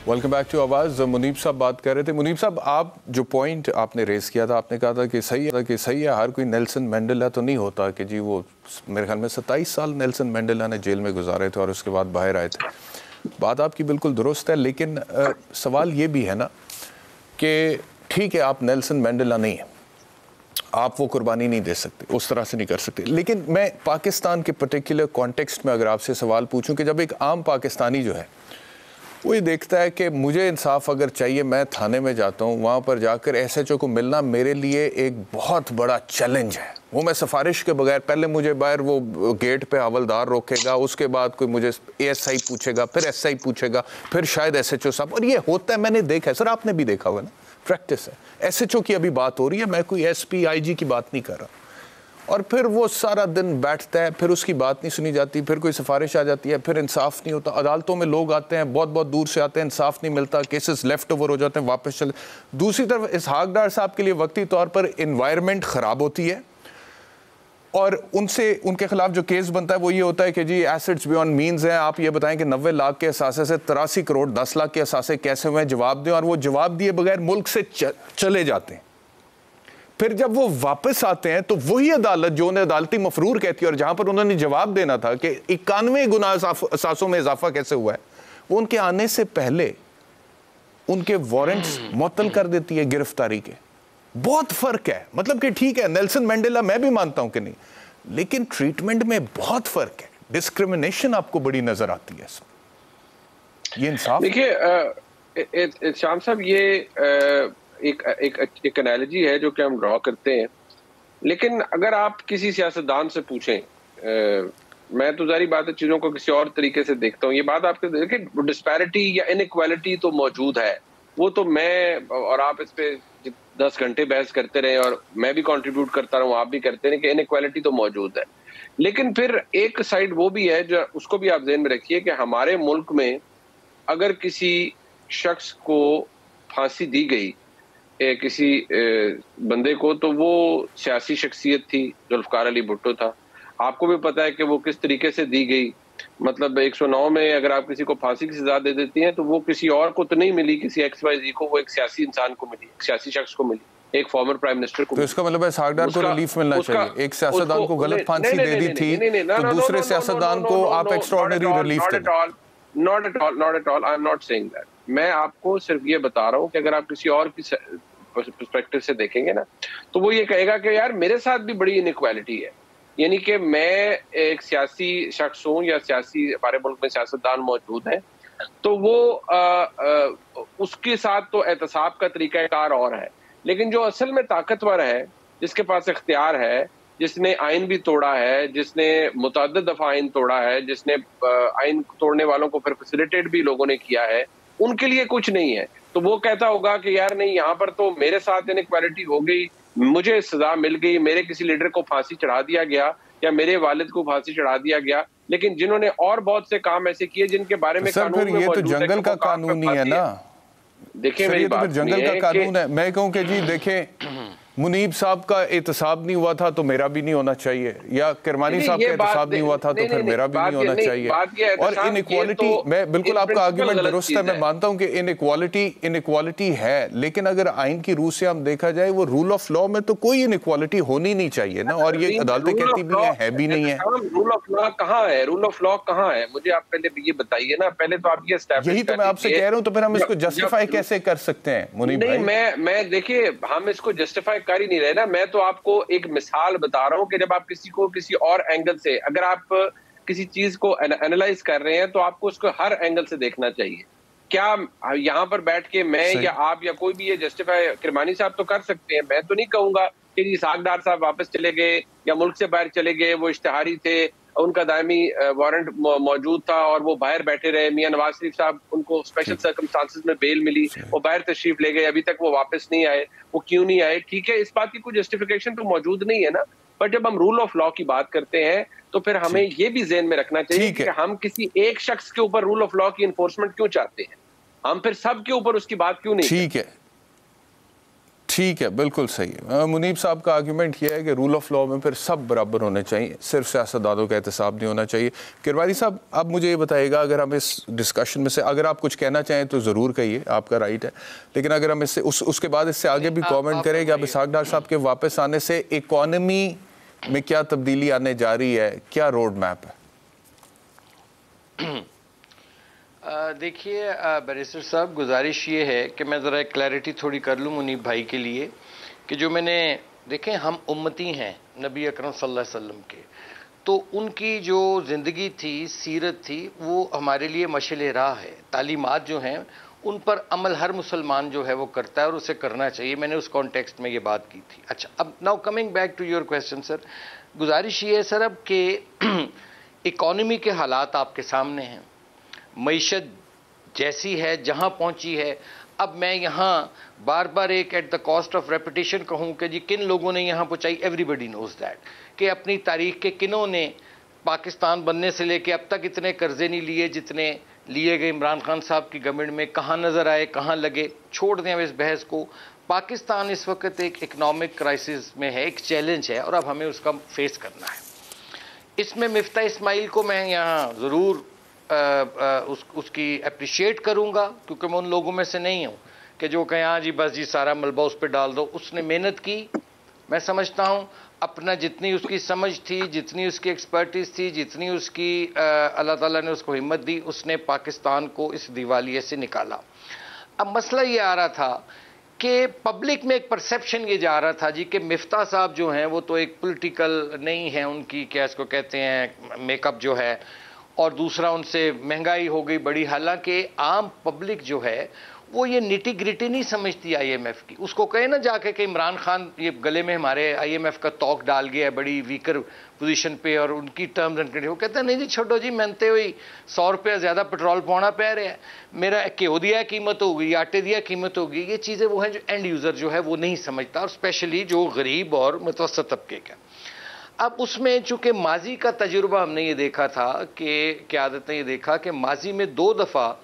वेलकम बैक टू आवाज़। मुनीब साहब बात कर रहे थे। मुनीब साहब, आप जो पॉइंट आपने रेस किया था, आपने कहा था कि सही है, हर कोई नेल्सन मंडेला तो नहीं होता कि जी वो, मेरे ख्याल में 27 साल नेल्सन मंडेला ने जेल में गुजारे थे और उसके बाद बाहर आए थे। बात आपकी बिल्कुल दुरुस्त है, लेकिन सवाल ये भी है ना कि ठीक है, आप नेल्सन मंडेला नहीं है, आप वो कुर्बानी नहीं दे सकते, उस तरह से नहीं कर सकते। लेकिन मैं पाकिस्तान के पर्टिकुलर कॉन्टेक्स्ट में अगर आपसे सवाल पूछूं कि जब एक आम पाकिस्तानी जो है वो ये देखता है कि मुझे इंसाफ अगर चाहिए, मैं थाने में जाता हूँ, वहाँ पर जाकर SHO को मिलना मेरे लिए एक बहुत बड़ा चैलेंज है। वो मैं सिफारिश के बगैर, पहले मुझे बाहर वो गेट पे हवलदार रोकेगा, उसके बाद कोई मुझे ASI पूछेगा, फिर SI पूछेगा, फिर शायद SHO साहब, और ये होता है, मैंने देखा है सर, आपने भी देखा होगा ना, प्रैक्टिस है। SHO की अभी बात हो रही है, मैं कोई SP IG की बात नहीं कर रहा। और फिर वो सारा दिन बैठता है, फिर उसकी बात नहीं सुनी जाती, फिर कोई सिफारिश आ जाती है, फिर इंसाफ नहीं होता। अदालतों में लोग आते हैं, बहुत बहुत दूर से आते हैं, इंसाफ नहीं मिलता, केसेस लेफ्ट ओवर हो जाते हैं, वापस चले। दूसरी तरफ इसहाक डार साहब के लिए वक्ती तौर पर इन्वायरमेंट ख़राब होती है, और उनके खिलाफ जो केस बनता है वो ये होता है कि जी एसेट्स बियॉन्ड मीन्स हैं। आप ये बताएं कि 90 लाख के असासे से 83 करोड़ 10 लाख के असासे कैसे हुए हैं, जवाब दें। और वो जवाब दिए बगैर मुल्क से चले जाते हैं। फिर जब वो वापस आते हैं तो वही अदालत जो उन्हें अदालती मफरूर कहती है, और जहां पर उन्होंने जवाब देना था कि 91 गुना असासों में इजाफा कैसे हुआ है, वो उनके आने से पहले उनके वारंट्स मुअत्तल कर देती है गिरफ्तारी के। बहुत फर्क है, मतलब कि ठीक है, नेल्सन मंडेला मैं भी मानता हूं कि नहीं, लेकिन ट्रीटमेंट में बहुत फर्क है, डिस्क्रिमिनेशन आपको बड़ी नजर आती है इसमें। ये इंसाफ। देखिए शाम साहब, ये एक एनालॉजी है जो कि हम ड्रॉ करते हैं, लेकिन अगर आप किसी सियासतदान से पूछें, मैं तो जारी बात है चीजों को किसी और तरीके से देखता हूँ। ये बात आपके देखिए, डिस्पैरिटी या इनइक्वालिटी तो मौजूद है, वो तो मैं और आप इस पे 10 घंटे बहस करते रहे और मैं भी कंट्रीब्यूट करता रहूं, आप भी करते रहे कि इनइक्वालिटी तो मौजूद है। लेकिन फिर एक साइड वो भी है जो, उसको भी आप ज़हन में रखिए कि हमारे मुल्क में अगर किसी शख्स को फांसी दी गई, किसी बंदे को, तो वो सियासी शख्सियत थी, जुल्फकार अली भुट्टो था। आपको भी पता है कि वो किस तरीके से दी गई, मतलब 109 में अगर आप किसी को फांसी की सजा दे देती हैं तो वो किसी और को तो नहीं मिली, किसी XYZ को, वो एक सियासी इंसान को मिली, एक सियासी शख्स को मिली, एक फॉर्मर प्राइम मिनिस्टर को। तो इसका मतलब है इसहाक डार को रिलीफ मिलना चाहिए। एक सियासतदान को गलत फांसी दे दी थी तो दूसरे सियासतदान को आप एक्स्ट्राऑर्डिनरी रिलीफ दें। Not at all, I am not saying that. मैं आपको सिर्फ ये बता रहा हूँ कि अगर आप किसी और की पर्सपेक्टिव से देखेंगे ना, तो वो ये कहेगा कि यार मेरे साथ भी बड़ी इनइक्वालिटी है। यानी कि मैं एक सियासी शख्स हूँ या सियासी, हमारे मुल्क में सियासतदान मौजूद है, तो वो उसके साथ तो एहतसाब का तरीकाकार और है, लेकिन जो असल में ताकतवर है, जिसके पास इख्तियार है, जिसने आइन भी तोड़ा है, जिसने मुतअद्दिद दफा आइन तोड़ा है, जिसने आइन तोड़ने वालों को फिर फैसिलिटेट भी लोगों ने किया है, उनके लिए कुछ नहीं है। तो वो कहता होगा कि यार नहीं, यहाँ पर तो मेरे साथ इनइक्वालिटी हो गई, मुझे सजा मिल गई, मेरे किसी लीडर को फांसी चढ़ा दिया गया या मेरे वालिद को फांसी चढ़ा दिया गया, लेकिन जिन्होंने और बहुत से काम ऐसे किए जिनके बारे में कानून में ये तो जंगल का कानून ही है ना। देखिए मेरी बात, जंगल का कानून है। मैं कहूँ कि जी देखें, मुनीब साहब का एहतसाब नहीं हुआ था तो मेरा भी नहीं होना चाहिए, या किरमानी साहब का एहतसाब नहीं हुआ था तो फिर मेरा भी नहीं होना चाहिए। और इनइक्वालिटी, मैं बिल्कुल आपका आर्गुमेंट दुरुस्त है, मैं मानता हूं कि इनइक्वालिटी है, लेकिन अगर आइन की रूह से हम देखा जाए, वो रूल ऑफ लॉ में तो कोई इनइक्वालिटी होनी नहीं चाहिए ना, और ये अदालतें कहती भी है भी नहीं है। रूल ऑफ लॉ कहाँ है? रूल ऑफ लॉ कहाँ है? मुझे आप पहले ये बताइए ना, पहले तो आप ये एस्टैब्लिश, यही तो मैं आपसे कह रहा हूँ, तो फिर हम इसको जस्टिफाई कैसे कर सकते हैं मुनीब भाई? मैं देखिए, हम इसको जस्टिफाई कर ही नहीं रहे ना। मैं तो आपको एक मिसाल बता रहा हूं कि जब आप किसी को किसी और एंगल से, अगर आप किसी चीज को एनालाइज कर रहे हैं तो आपको उसको हर एंगल से देखना चाहिए। क्या यहां पर बैठ के मैं या आप या कोई भी ये जस्टिफाई, किरमानी साहब तो कर सकते हैं, मैं तो नहीं कहूंगा कि जी इसहाक डार साहब वापस चले गए या मुल्क से बाहर चले गए, वो इश्तिहारी थे, उनका दायमी वारंट मौजूद था और वो बाहर बैठे रहे। मियां नवाज शरीफ साहब, उनको स्पेशल सर्कमस्टांसेस में बेल मिली, वो बाहर तशरीफ ले गए, अभी तक वो वापस नहीं आए। वो क्यों नहीं आए? ठीक है, इस बात की कोई जस्टिफिकेशन तो मौजूद नहीं है ना। पर जब हम रूल ऑफ लॉ की बात करते हैं तो फिर हमें ये भी ज़हन में रखना चाहिए कि हम किसी एक शख्स के ऊपर रूल ऑफ लॉ की इन्फोर्समेंट क्यों चाहते हैं, हम फिर सब के ऊपर उसकी बात क्यों नहीं? ठीक है, बिल्कुल सही है। मुनीब साहब का आर्गुमेंट यह है कि रूल ऑफ लॉ में फिर सब बराबर होने चाहिए, सिर्फ सियासतदानों का एहतसाब नहीं होना चाहिए। किरवानी साहब, अब मुझे ये बताइएगा, अगर हम इस डिस्कशन में से अगर आप कुछ कहना चाहें तो ज़रूर कहिए, आपका राइट है, लेकिन अगर हम इससे उसके बाद इससे आगे भी कमेंट करें कि अब इसहाक डार साहब के वापस आने से इकॉनमी में क्या तब्दीली आने जा रही है, क्या रोड मैप है? देखिए बैरिस्टर साहब, गुजारिश ये है कि मैं ज़रा क्लैरिटी थोड़ी कर लूँ मुनीब भाई के लिए, कि जो मैंने देखें, हम उम्मती हैं नबी अकरम सल्लल्लाहु अलैहि वसल्लम के, तो उनकी जो ज़िंदगी थी, सीरत थी, वो हमारे लिए मशअल राह है। तालीमात जो हैं उन पर अमल हर मुसलमान जो है वो करता है और उसे करना चाहिए। मैंने उस कॉन्टेक्स्ट में ये बात की थी। अच्छा, अब now coming back to your question sir, गुजारिश ये है सर अब कि इकॉनमी के हालात आपके सामने हैं, मईशत जैसी है, जहां पहुंची है। अब मैं यहां बार बार एक at the cost of repetition कहूं कि जी किन लोगों ने यहां पहुंचाई, एवरीबडी नोज दैट, कि अपनी तारीख के किनों ने पाकिस्तान बनने से लेके अब तक इतने कर्जे नहीं लिए जितने लिए गए इमरान खान साहब की गवर्नमेंट में। कहां नजर आए, कहां लगे, छोड़ दें अब इस बहस को। पाकिस्तान इस वक्त एक इकनॉमिक क्राइसिस में है, एक चैलेंज है, और अब हमें उसका फेस करना है। इसमें मिफ्ता इस्माइल को मैं यहाँ ज़रूर उसकी अप्रिशिएट करूंगा, क्योंकि मैं उन लोगों में से नहीं हूं कि जो कहें हाँ जी बस जी सारा मलबा उस पर डाल दो। उसने मेहनत की, मैं समझता हूं अपना जितनी उसकी समझ थी, जितनी उसकी एक्सपर्टीज थी, जितनी उसकी अल्लाह ताला ने उसको हिम्मत दी, उसने पाकिस्तान को इस दिवालिये से निकाला। अब मसला ये आ रहा था कि पब्लिक में एक परसेप्शन ये जा रहा था जी कि मिफ्ता साहब जो हैं वो तो एक पॉलिटिकल नहीं है, उनकी क्या इसको कहते हैं मेकअप जो है, और दूसरा उनसे महंगाई हो गई बड़ी। हालांकि आम पब्लिक जो है वो ये निटी ग्रिटी नहीं समझती आईएमएफ की। उसको कहे ना जाके कि इमरान खान ये गले में हमारे आईएमएफ का तौक डाल गया है बड़ी वीकर पोजीशन पे, और उनकी टर्म्स एंड कंडीशन, वो कहते हैं नहीं जी छोड़ो जी, मेहनते हुई 100 रुपया ज़्यादा पेट्रोल पौना पै रहा है, मेरा घ्यो दिया कीमत होगी, आटे दिया कीमत होगी। ये चीज़ें वो हैं जो एंड यूज़र जो है वो नहीं समझता, और स्पेशली जो गरीब और मुतवस्सित तबके का। अब उसमें चूंकि माजी का तजुर्बा हमने ये देखा था कि क़यादत ने ये देखा कि माजी में 2 दफ़ा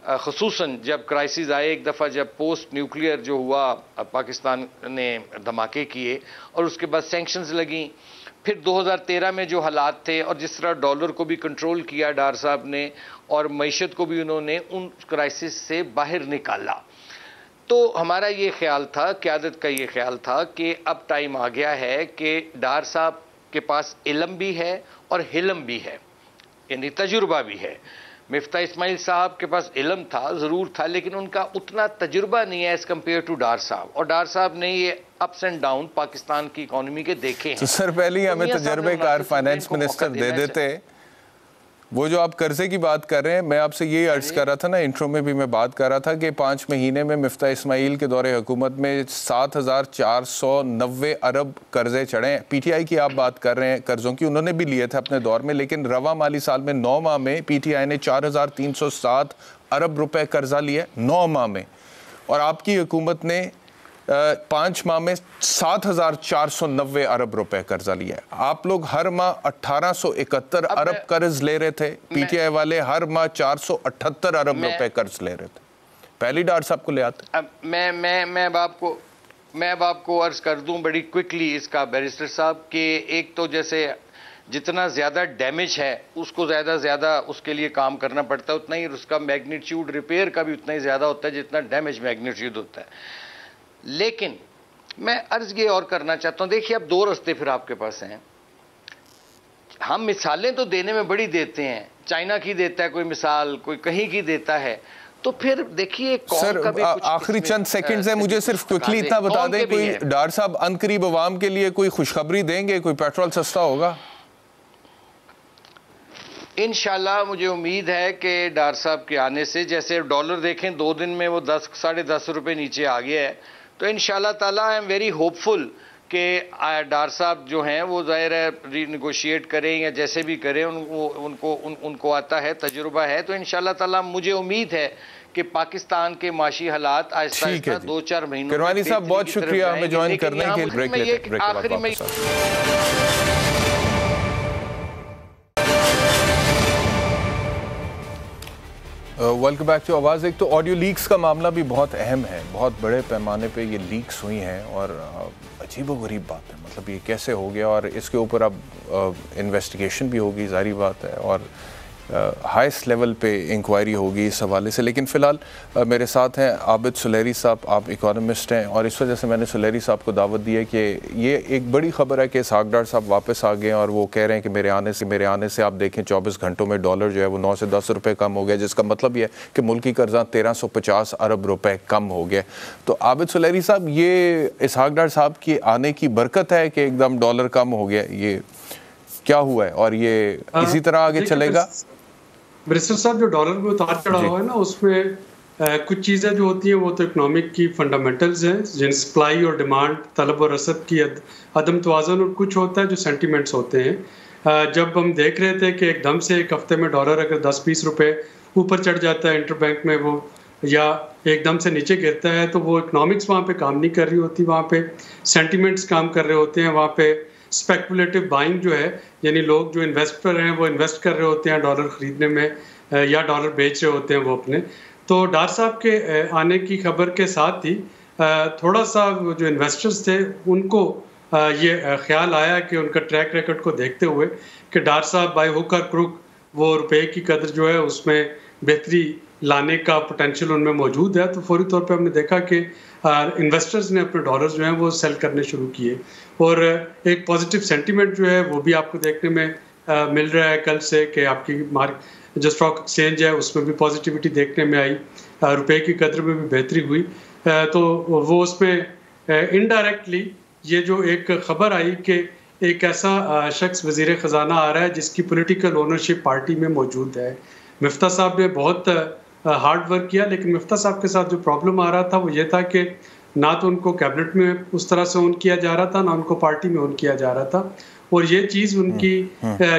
ख़ुसूसन जब क्राइसिस आए, एक दफ़ा जब पोस्ट न्यूक्लियर जो हुआ पाकिस्तान ने धमाके किए और उसके बाद सैंक्शंस लगी, फिर 2013 में जो हालात थे और जिस तरह डॉलर को भी कंट्रोल किया डार साहब ने और मईशत को भी उन्होंने उन क्राइसिस से बाहर निकाला। तो हमारा ये ख्याल था, क़यादत का ये ख्याल था कि अब टाइम आ गया है कि डार साहब के पास इल्म भी है और हिलम भी है, यानी तजुर्बा भी है। मिफ्ता इस्माइल साहब के पास इल्म था, ज़रूर था, लेकिन उनका उतना तजुर्बा नहीं है एज़ कम्पेयर टू डार साहब। और डार साहब ने ये अप्स एंड डाउन पाकिस्तान की इकॉनमी के देखे हैं। तो सर पहले ही हमें तजुर्बेकार फाइनेंस मिनिस्टर दे देते वो जो आप कर्जे की बात कर रहे हैं, मैं आपसे यही अर्ज कर रहा था ना, इंट्रो में भी मैं बात कर रहा था कि 5 महीने में मिफ्ता इस्माइल के दौरे हुकूमत में 7,490 अरब कर्जे चढ़े हैं। पीटीआई की आप बात कर रहे हैं, कर्जों की उन्होंने भी लिए थे अपने दौर में, लेकिन रवा माली साल में 9 माह में पीटीआई ने 4,307 अरब रुपए कर्जा लिए 9 माह में, और आपकी हुकूमत ने 5 माह में 7,490 अरब रुपए कर्जा लिया है। आप लोग हर माह 1,871 अरब कर्ज ले रहे थे, पीटीआई वाले हर माह 478 अरब रुपए कर्ज ले रहे थे। पहली डार साहब को ले आते। अब मैं अब आपको अर्ज कर दूं बड़ी क्विकली इसका बैरिस्टर साहब कि एक तो जैसे जितना ज़्यादा डैमेज है उसको ज़्यादा उसके लिए काम करना पड़ता है, उतना ही उसका मैग्नीट्यूड रिपेयर का भी उतना ही ज़्यादा होता है जितना डैमेज मैग्नीट्यूड होता है। लेकिन मैं अर्ज ये और करना चाहता हूं, देखिए अब 2 रास्ते फिर आपके पास हैं। हम मिसालें तो देने में बड़ी देते हैं, चाइना की देता है कोई मिसाल, कोई कहीं की देता है, तो फिर देखिए सर आखिरी चंद सेकंड्स है, मुझे सिर्फ क्विकली इतना बता दें, कोई डार साहब अनकरीब अवाम के लिए कोई खुशखबरी देंगे, कोई पेट्रोल सस्ता होगा? इंशाल्लाह मुझे उम्मीद है कि डार साहब के आने से, जैसे डॉलर देखें 2 दिन में वो 10 साढ़े 10 रुपए नीचे आ गया है, तो इंशाल्लाह ताला आई एम वेरी होपफुल कि डार साहब जो हैं वो ज़ाहिर है रीनेगोशिएट करें या जैसे भी करें, उनको आता है, तजुर्बा है, तो इंशाल्लाह ताला मुझे उम्मीद है कि पाकिस्तान के माशी हालात आहिस्ता आहिस्ता 2-4 महीनों में। किरवानी साहब बहुत शुक्रिया हमें ज्वाइन करने के लिए। ब्रेक लेते हैं, आखिरी में वेलकम बैक टू आवाज़। एक तो ऑडियो लीक्स का मामला भी बहुत अहम है, बहुत बड़े पैमाने पे ये लीक्स हुई हैं और अजीबोगरीब बात है, मतलब ये कैसे हो गया, और इसके ऊपर अब इन्वेस्टिगेशन भी होगी, जारी बात है, और हाईएस्ट लेवल पे इंक्वायरी होगी इस हवाले से। लेकिन फ़िलहाल मेरे साथ हैं आबिद सुलेरी साहब, आप इकोनॉमिस्ट हैं, और इस वजह से मैंने सुलेरी साहब को दावत दी है कि ये एक बड़ी ख़बर है कि इसहाक डार साहब वापस आ गए और वो कह रहे हैं कि मेरे आने से आप देखें 24 घंटों में डॉलर जो है वो 9 से 10 रुपये कम हो गया, जिसका मतलब ये है कि मुल्की कर्जा 1350 अरब रुपये कम हो गया। तो आबिद सुलेरी साहब, ये इसहाक डार साहब की आने की बरकत है कि एकदम डॉलर कम हो गया, ये क्या हुआ है और ये इसी तरह आगे चलेगा? बैरिस्टर साहब, जो डॉलर में उतार चढ़ा हुआ है ना, उसमें कुछ चीज़ें जो होती हैं वो तो इकोनॉमिक की फंडामेंटल्स हैं, जिन सप्लाई और डिमांड, तलब और रसद की अदम तवाज़ुन, और कुछ होता है जो सेंटीमेंट्स होते हैं। जब हम देख रहे थे कि एकदम से एक हफ्ते में डॉलर अगर 10-20 रुपये ऊपर चढ़ जाता है इंटरबैंक में वो, या एकदम से नीचे गिरता है, तो वो इकोनॉमिक्स वहाँ पे काम नहीं कर रही होती, वहाँ पे सेंटीमेंट्स काम कर रहे होते हैं, वहाँ पे स्पेकुलेटिव बाइंग जो है, यानी लोग जो इन्वेस्टर हैं वो इन्वेस्ट कर रहे होते हैं डॉलर ख़रीदने में या डॉलर बेच रहे होते हैं वो अपने। तो डार साहब के आने की खबर के साथ ही थोड़ा सा जो इन्वेस्टर्स थे उनको ये ख्याल आया कि उनका ट्रैक रिकॉर्ड को देखते हुए कि डार साहब बाय हुक और क्रुक वो रुपए की कदर जो है उसमें बेहतरी लाने का पोटेंशियल उनमें मौजूद है। तो फौरी तौर पे हमने देखा कि इन्वेस्टर्स ने अपने डॉलर्स जो हैं वो सेल करने शुरू किए, और एक पॉजिटिव सेंटीमेंट जो है वो भी आपको देखने में मिल रहा है कल से, कि आपकी जो स्टॉक एक्सचेंज है उसमें भी पॉजिटिविटी देखने में आई, रुपए की कदर में भी बेहतरी हुई। तो वो उसमें इनडायरेक्टली ये जो एक खबर आई कि एक ऐसा शख्स वज़ीर ख़जाना आ रहा है जिसकी पॉलिटिकल ओनरशिप पार्टी में मौजूद है। मिफ्ता साहब ने बहुत हार्ड वर्क किया, लेकिन मिफ्ता साहब के साथ जो प्रॉब्लम आ रहा था वो ये था कि ना तो उनको कैबिनेट में उस तरह से ऑन किया जा रहा था, ना उनको पार्टी में ऑन किया जा रहा था, और ये चीज़ उनकी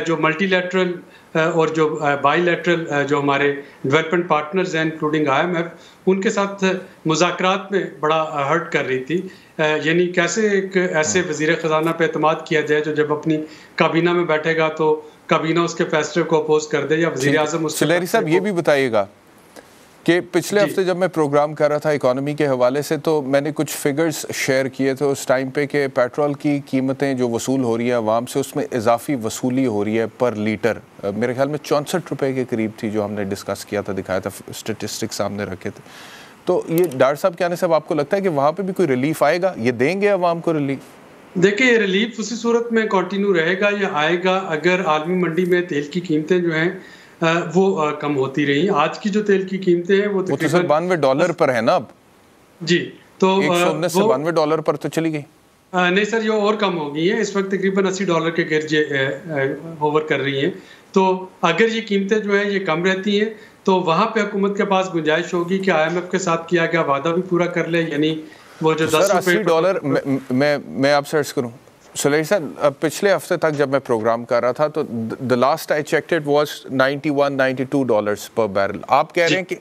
जो मल्टीलैटरल और जो बाईलैटरल जो हमारे डेवलपमेंट पार्टनर्स हैं इंक्लूडिंग IMF, उनके साथ मुज़ाकरात में बड़ा हर्ट कर रही थी। यानी कैसे एक ऐसे वज़ीर ख़जाना पे एतमाद किया जाए जो जब अपनी काबीना में बैठेगा तो काबीना उसके फैसले को अपोज कर दे, या वज़ीर आज़म उसके। सुलेरी साहब, ये भी बताइएगा कि पिछले हफ्ते जब मैं प्रोग्राम कर रहा था इकोनॉमी के हवाले से, तो मैंने कुछ फिगर्स शेयर किए थे उस टाइम पे कि पेट्रोल की कीमतें जो वसूल हो रही है अवाम से, उसमें इजाफी वसूली हो रही है पर लीटर, मेरे ख्याल में 64 रुपये के करीब थी, जो हमने डिस्कस किया था, दिखाया था, स्टेटिस्टिक्स सामने रखे थे। तो ये डार साहब के आने से आपको लगता है कि वहाँ पर भी कोई रिलीफ आएगा? ये देंगे अवाम को रिलीफ? देखिए, रिलीफ उसी सूरत में कंटिन्यू रहेगा या आएगा अगर आलमी मंडी में तेल की कीमतें जो हैं वो कम होती रही। आज की जो तेल की कीमतें हैं वो तो $92 पर है ना अब? जी, तो $119 से $92 पर तो चली गई। नहीं सर, ये और कम हो गई है, इस वक्त तकरीबन $80 के गिरजे होवर कर रही हैं। तो अगर ये कीमतें जो है ये कम रहती हैं तो वहाँ पे हुकूमत के पास गुंजाइश होगी कि IMF के साथ किया गया वादा भी पूरा कर ले, यानी वो जो $10 मैं आपसे अर्ज करूँ सुलेही साहब, पिछले हफ्ते तक जब मैं प्रोग्राम कर रहा था तो the last I checked it was $91-92 पर बैरल। आप कह रहे हैं कि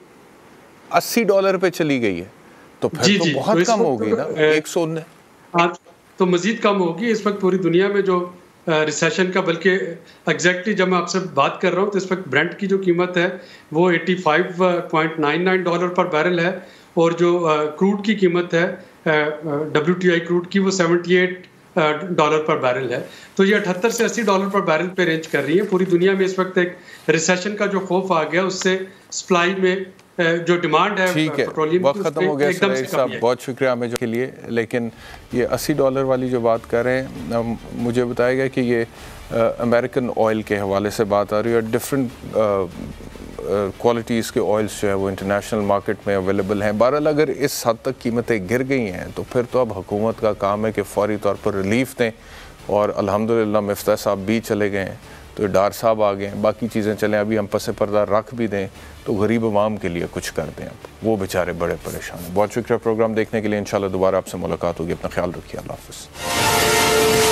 $80 पे चली गई है, तो फिर तो बहुत कम होगी ना 119। हाँ, तो मजीद कम होगी। इस वक्त पूरी दुनिया में जो रिसेशन का, बल्कि एग्जैक्टली जब मैं आपसे बात कर रहा हूँ तो इस वक्त ब्रेंट की जो कीमत है वो $85.99 पर बैरल है, और जो क्रूड की कीमत है WTI क्रूड की वो $78 पर बैरल है। तो ये $78 से $80 पर बैरल पे रेंज कर रही है। पूरी दुनिया में इस वक्त एक रिसेशन का जो खौफ आ गया, उससे सप्लाई में जो डिमांड है पेट्रोलियम वक्त खत्म हो गया। सुलेही साहब बहुत शुक्रिया हमें जो के लिए, लेकिन ये $80 वाली जो बात कर रहे हैं, मुझे बताया गया कि ये अमेरिकन ऑयल के हवाले से बात आ रही है, और डिफरेंट क्वालिटीज़ के ऑयल्स जो है वो इंटरनेशनल मार्केट में अवेलेबल हैं। बहरहाल अगर इस हद तक कीमतें गिर गई हैं तो फिर तो अब हुकूमत का काम है कि फौरी तौर पर रिलीफ दें, और अल्हम्दुलिल्लाह मिफ्ता साहब भी चले गए हैं, तो डार साहब आ गए हैं, बाकी चीज़ें चलें, अभी हम पसे पर्दा रख भी दें तो गरीब अवाम के लिए कुछ कर दें। अब वो बेचारे बड़े परेशान हैं। बहुत शुक्रिया प्रोग्राम देखने के लिए। इंशाल्लाह दोबारा आपसे मुलाकात होगी। अपना ख्याल रखिए। अल्लाह हाफ़िज़।